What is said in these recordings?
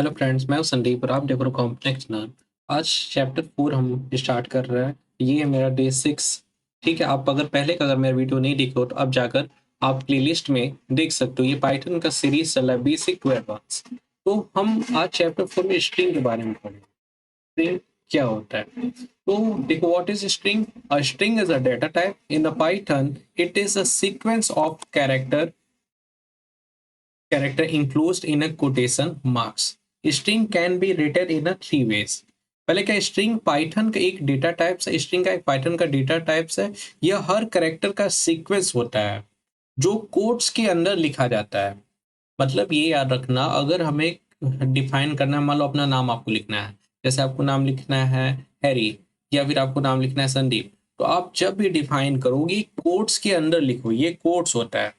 Hello friends, मैं हूं संदीप और आप देख रहे हो कॉम्प्लेक्स लर्न। आज चैप्टर 4 हम स्टार्ट कर रहे हैं। ये है मेरा डे 6। ठीक है, आप अगर मेरा वीडियो नहीं देखे हो तो अब जाकर आप प्लेलिस्ट में देख सकते हो। ये पाइथन का सीरीज चल रहा है, बेसिक टू एडवांस। तो हम आज चैप्टर 4 में स्ट्रिंग के बारे में पढ़ेंगे। स्ट्रिंग क्या होता है? तो देखो, what is string? A string is a data type in the Python. It is a sequence of character enclosed in a quotation marks. String can be written in a three ways. पहले क्या, string Python का एक data types है। String का एक Python का data types है। यह हर कैरेक्टर का सीक्वेंस होता है जो कोट्स के अंदर लिखा जाता है। मतलब ये याद रखना, अगर हमें डिफाइन करना है, मान लो अपना नाम आपको लिखना है, जैसे आपको नाम लिखना है हैरी या फिर आपको नाम लिखना है संदीप, तो आप जब भी डिफाइन करोगे कोट्स के अंदर लिखो। ये कोट्स होता है।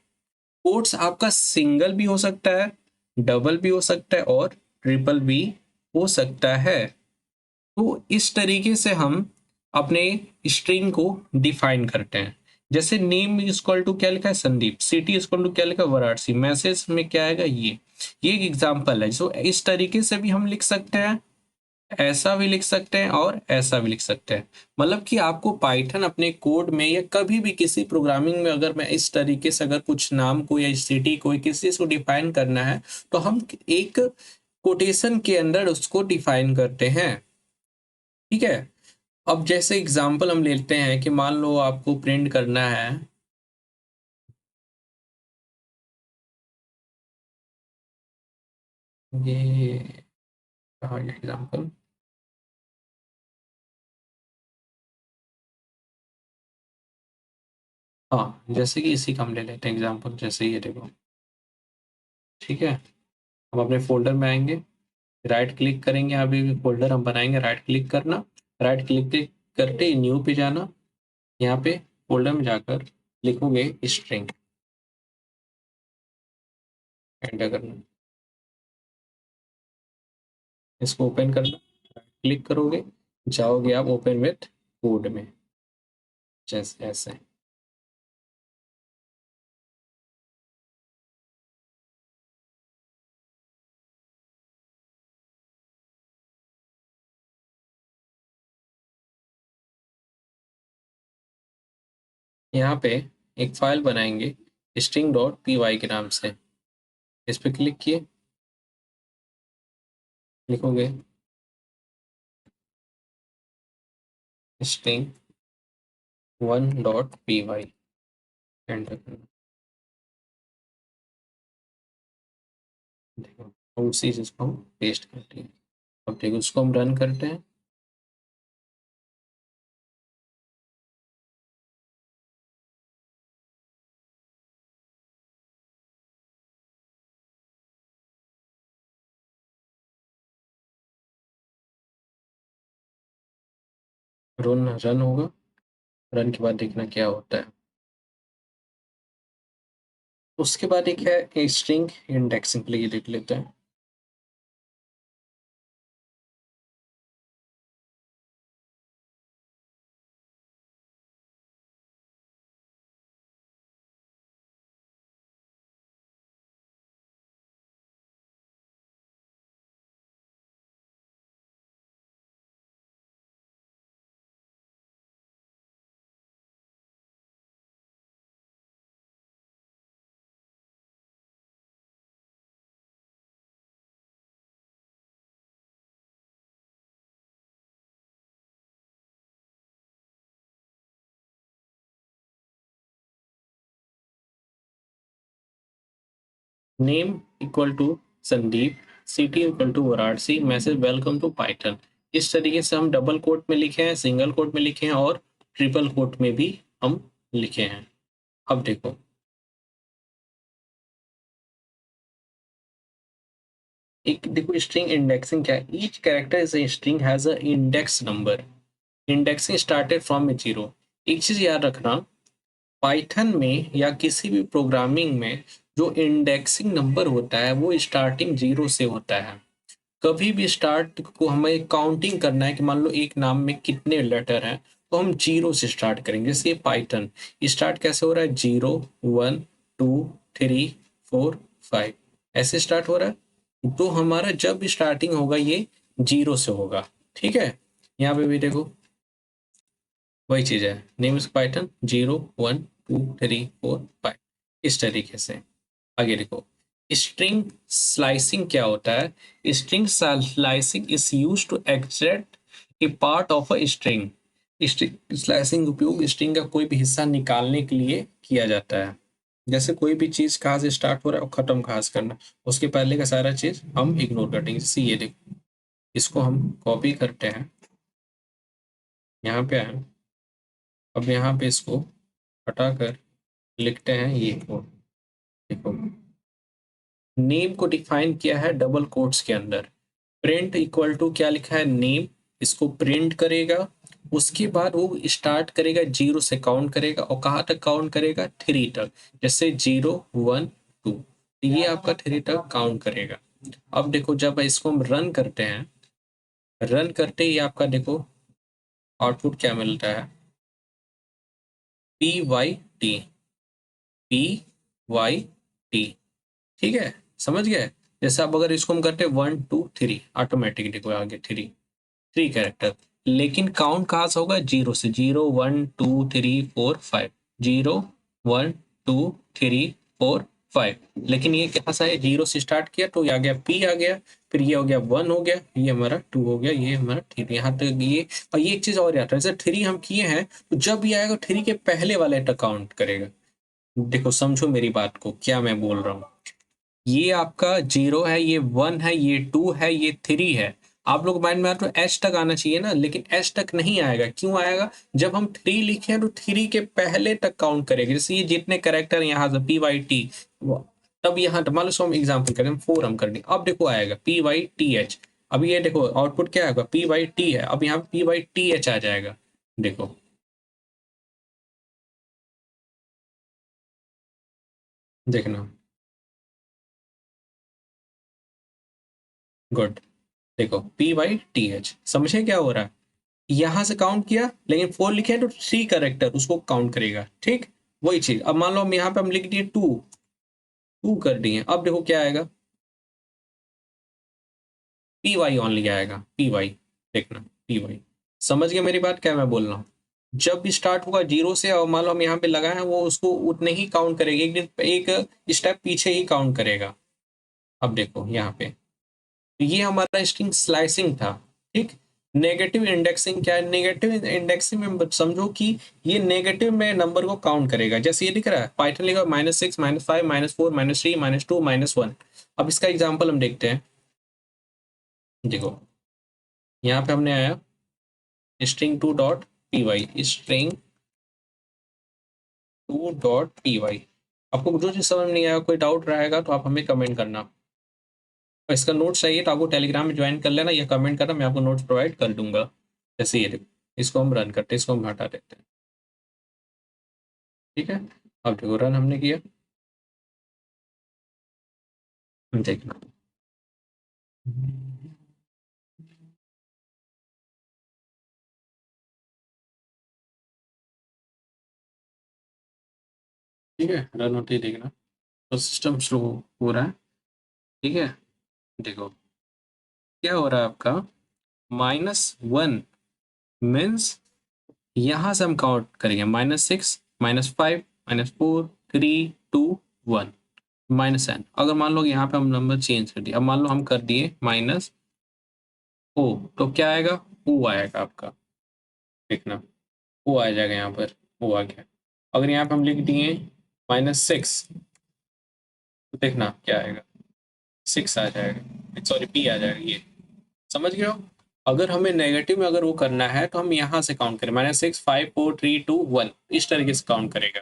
कोट्स आपका सिंगल भी हो सकता है, डबल भी हो सकता है और ट्रिपल भी हो सकता है। तो इस तरीके से हम अपने स्ट्रिंग को डिफाइन करते हैं। जैसे नेम इक्वल टू क्या लिखा है संदीप, सिटी इक्वल टू क्या लिखा है वाराणसी, मैसेज में क्या आएगा ये एक एग्जांपल है। सो इस तरीके से भी हम लिख सकते हैं, ऐसा भी लिख सकते हैं और ऐसा भी लिख सकते हैं। मतलब कि आपको पाइथन अपने कोड में या कभी भी किसी प्रोग्रामिंग में अगर मैं इस तरीके से अगर कुछ नाम को या सिटी को किसी चीज को डिफाइन करना है तो हम एक कोटेशन के अंदर उसको डिफाइन करते हैं। ठीक है। अब जैसे एग्जांपल हम लेते हैं कि मान लो आपको प्रिंट करना है ये, कहाँ ये एग्जांपल? हाँ, जैसे कि इसी का हम ले लेते हैं एग्जांपल, जैसे ये देखो। ठीक है, हम अपने फोल्डर में आएंगे, राइट क्लिक करेंगे, यहाँ पे भी फोल्डर हम बनाएंगे, राइट क्लिक करना, राइट क्लिक करते न्यू पे जाना, यहाँ पे फोल्डर में जाकर लिखोगे स्ट्रिंग, एंटर करना, इसको ओपन करना, क्लिक करोगे, जाओगे आप ओपन विथ कोड में, जैसे ऐसे। यहाँ पे एक फाइल बनाएंगे स्ट्रिंग डॉट पी वाई के नाम से। इस पे क्लिक किए, लिखोगे स्ट्रिंग 1.py, एंटर करना। देखो उसी चीज को हम पेस्ट करते हैं। अब देखो उसको हम रन करते हैं। रन होगा। रन के बाद देखना क्या होता है। उसके बाद एक है स्ट्रिंग इंडेक्सिंग, के लिए देख लेते हैं। Name equal to Sandeep, city equal to Varanasi, message welcome to Python. इस तरीके से हम डबल कोट में लिखे हैं, सिंगल कोट में लिखे हैं और ट्रिपल कोट में भी हम लिखे हैं। अब देखो, एक देखो स्ट्रिंग इंडेक्सिंग क्या है। Each character is a string has a index number, indexing started from zero. एक चीज याद रखना, पाइथन में या किसी भी प्रोग्रामिंग में जो इंडेक्सिंग नंबर होता है वो स्टार्टिंग जीरो से होता है। कभी भी स्टार्ट को हमें काउंटिंग करना है कि मान लो एक नाम में कितने लेटर हैं, तो हम जीरो से स्टार्ट करेंगे। जैसे पाइथन स्टार्ट कैसे हो रहा है, 0 1 2 3 4 5, ऐसे स्टार्ट हो रहा है। तो हमारा जब स्टार्टिंग होगा ये 0 से होगा, ठीक है। यहाँ पे भी देखो वही चीज है, नेम इज पाइथन 0 1 2 3 4 5, इस तरीके से। आगे देखो, स्ट्रिंग स्लाइसिंग क्या होता है? String slicing is use to extract a part of a string. String slicing उपयोग स्ट्रिंग का कोई भी हिस्सा निकालने के लिए किया जाता है। जैसे कोई भी चीज कहाँ से स्टार्ट हो रहा है और खत्म कहाँ से करना, उसके पहले का सारा चीज हम इग्नोर कर देंगे। जैसे ये देखो, इसको हम कॉपी करते हैं, यहाँ पे आए, अब यहाँ पे इसको हटाकर लिखते हैं ये कोड। देखो, नेम को डिफाइन किया है डबल कोट्स के अंदर। प्रिंट इक्वल टू क्या लिखा है, नेम, इसको प्रिंट करेगा। उसके बाद वो स्टार्ट करेगा 0 से काउंट करेगा, और कहाँ तक काउंट करेगा, 3 तक। जैसे 0 1 2, ये आपका 3 तक काउंट करेगा। अब देखो, जब इसको हम रन करते हैं, रन करते ही आपका देखो आउटपुट क्या मिलता है, PYT, PYT, ठीक है, समझ गए। जैसे अब अगर इसको हम करते 1 2 3, ऑटोमेटिक देखो आगे 3 कैरेक्टर, लेकिन काउंट कहाँ से होगा, 0 से। 0 1 2 3 4 5, 0 1 2 3 4 5, लेकिन ये कहाँ से है, 0 से स्टार्ट किया तो ये आ गया P आ गया, फिर ये हो गया 1 हो गया, ये हमारा 2 हो गया, ये हमारा 3, यहाँ तक ये। और ये एक चीज और आता है, जैसे 3 हम किए हैं तो जब ये आएगा 3 के पहले वाले तक काउंट करेगा। देखो समझो मेरी बात को, क्या मैं बोल रहा हूँ। ये आपका 0 है, ये 1 है, ये 2 है, ये 3 है। आप लोग माइंड में आ तो एच तक आना चाहिए ना, लेकिन एच तक नहीं आएगा। क्यों आएगा, जब हम 3 लिखे हैं तो 3 के पहले तक काउंट करेगा। जैसे ये जितने करेक्टर यहाँ से PYT, तब यहाँ मान लो इसको हम एग्जाम्पल करें, 4 हम कर दें, अब देखो आएगा PYTH। अब ये देखो आउटपुट क्या आएगा, PYT है, अब यहाँ पे PYTH आ जाएगा। देखो, देखना, गुड। देखो PYTH, समझे क्या हो रहा है, यहां से काउंट किया, लेकिन 4 लिखे हैं तो 3 करेक्टर उसको काउंट करेगा, ठीक। वही चीज, अब मान लो हम यहाँ पे हम लिख दिए 2, 2 कर दिए, अब देखो क्या आएगा, PY ओनली आएगा, PY। देखना, PY। समझ गए मेरी बात, क्या मैं बोल रहा हूँ। जब भी स्टार्ट होगा 0 से, और मान लो हम यहाँ पे लगाए हैं, वो उसको उतने ही काउंट करेगा, एक दिन एक स्टेप पीछे ही काउंट करेगा। अब देखो यहाँ पे, तो ये हमारा स्ट्रिंग स्लाइसिंग था, ठीक। नेगेटिव इंडेक्सिंग क्या है, नेगेटिव इंडेक्सिंग में समझो कि ये नेगेटिव में नंबर को काउंट करेगा। जैसे ये दिख रहा है, पाइथन लिखा -6 -5 -4 -3 -2 -1। अब इसका एग्जांपल हम देखते हैं। देखो, यहाँ पे हमने आया स्ट्रिंग 2.py, स्ट्रिंग 2.py। आपको जो चीज समझ में नहीं आया, कोई डाउट रहेगा तो आप हमें कमेंट करना। और इसका नोट्स चाहिए तो आपको टेलीग्राम में ज्वाइन कर लेना, या कमेंट करना, मैं आपको नोट्स प्रोवाइड कर दूंगा। जैसे ये देखो, इसको हम रन करते हैं, इसको हम हटा देते हैं, ठीक है। अब देखो रन हमने किया, देखना, ठीक है, रन होते ही देखना तो सिस्टम स्लो हो रहा है, ठीक है। देखो क्या हो रहा है आपका, -1 मीन्स यहाँ से हम काउंट करेंगे, -6 -5 -4 3 2 1 -n। अगर मान लो यहाँ पे हम नंबर चेंज कर दिए, अब मान लो हम कर दिए -O, तो क्या आएगा, O आएगा आपका। देखना, O आ जाएगा यहाँ पर, O आ गया। अगर यहाँ पे हम लिख दिए -6, तो देखना क्या आएगा, 6 आ जाएगा, सॉरी P आ जाएगा, ये समझ गए हो। अगर हमें नेगेटिव में अगर वो करना है तो हम यहाँ से काउंट करें, -6 5 4 3 2 1, इस तरीके से काउंट करेगा,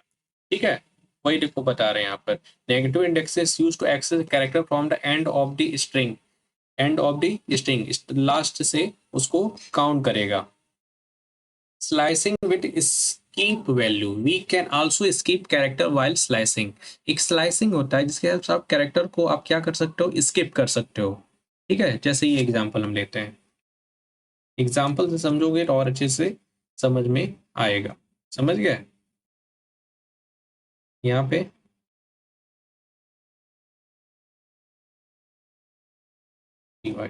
ठीक है। वही देखो बता रहे हैं यहाँ पर, negative indexes use to access character from the end of the string, end of the string, last से उसको काउंट करेगा। Slicing with skip value, we can also skip character while slicing. एक स्लाइसिंग होता है जिसके हेल्प से आप character को आप क्या कर सकते हो, स्किप कर सकते हो, ठीक है। जैसे ये एग्जांपल हम लेते हैं, एग्जाम्पल से समझोगे तो और अच्छे से समझ में आएगा, समझ गए। यहाँ पे पी वाई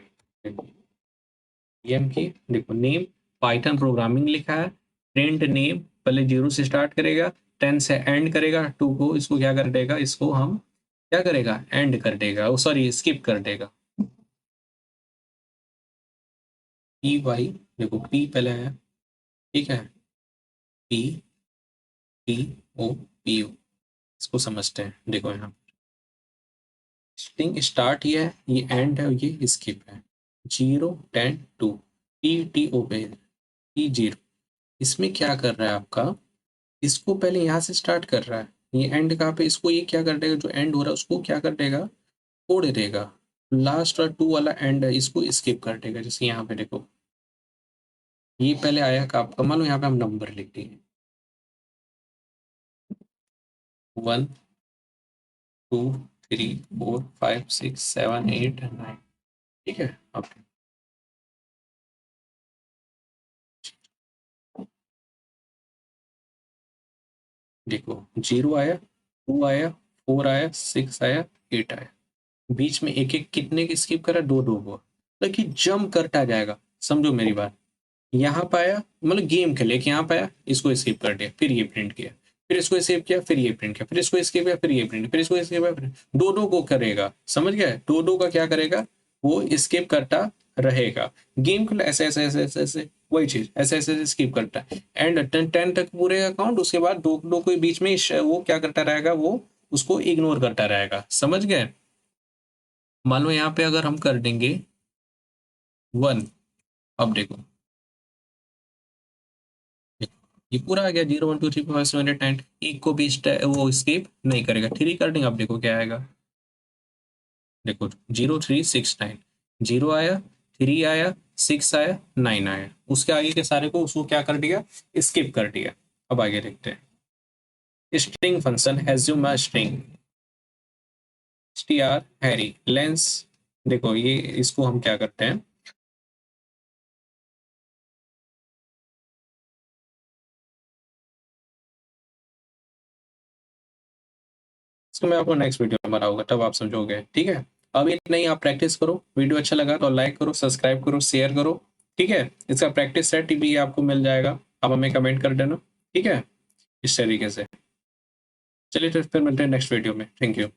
एम की देखो नेम पाइथन प्रोग्रामिंग लिखा है, प्रिंट नेम पहले 0 से स्टार्ट करेगा, 10 से एंड करेगा, 2 को इसको क्या कर देगा, इसको हम क्या करेगा, एंड कर देगा, सॉरी स्किप कर देगा। पी वाई देखो पी पहले है, ठीक है, P T O P O, इसको समझते हैं। देखो यहाँ स्ट्रिंग स्टार्ट ये है, ये एंड है, ये स्किप है। 0 10 2 पी टी ओ पे पी 0, इसमें क्या कर रहा है आपका, इसको पहले यहाँ से स्टार्ट कर रहा है, ये एंड कहाँ पे, इसको ये क्या कर देगा, जो एंड हो रहा है उसको क्या कर देगा, छोड़ देगा। लास्ट और 2 वाला एंड है, इसको स्किप कर देगा। जैसे यहाँ पे देखो ये पहले आया का आपका, मान लो यहाँ पे हम नंबर लिख दिए 1 2 3 4 5 6 7 8 9, ठीक है। अब देखो 0 आया, 2 आया, 4 आया, 6 आया, 8 आया, बीच में एक एक कितने की स्किप करा, 2 2 को, ताकि जंप करता जाएगा। समझो मेरी बात, यहाँ पाया मतलब गेम खेले कि यहाँ पाया, इसको स्किप कर दिया, फिर ये प्रिंट किया, फिर इसको सेव किया, फिर ये प्रिंट किया, फिर इसको स्किप किया, फिर ये प्रिंट, फिर इसको स्किप किया, फिर दो दो को करेगा। समझ गया, दो दो का क्या करेगा, वो स्किप करता रहेगा। गेम खेला ऐसे ऐसे ऐसे ऐसे ऐसे, वही चीज ऐसे ऐसे ऐसे स्किप करता है, एंड 10 तक पूरे अकाउंट, उसके बाद दो दो के बीच में वो क्या करता रहेगा, वो उसको इग्नोर करता रहेगा। समझ गए। मान लो यहाँ पे अगर हम कर देंगे 1, अब देखो ये पूरा आ गया, 0 1 2 3 4 5 6 7 8 9, एक को भी वो स्किप नहीं करेगा। 3 कर देंगे, अब देखो क्या आएगा, देखो 0 3 6 9, 0 आया, 3 आया, 6 आया, 9 आया, उसके आगे के सारे को उसको क्या कर दिया, स्किप कर दिया। अब आगे देखते हैं। String function assume a string str Harry lens, देखो ये इसको हम क्या करते हैं, इसको मैं आपको नेक्स्ट वीडियो में बनाऊंगा, तब आप समझोगे, ठीक है। अभी नहीं, आप प्रैक्टिस करो, वीडियो अच्छा लगा तो लाइक करो, सब्सक्राइब करो, शेयर करो, ठीक है। इसका प्रैक्टिस सेट भी आपको मिल जाएगा, आप हमें कमेंट कर देना, ठीक है, इस तरीके से। चलिए तो फिर मिलते हैं नेक्स्ट वीडियो में, थैंक यू।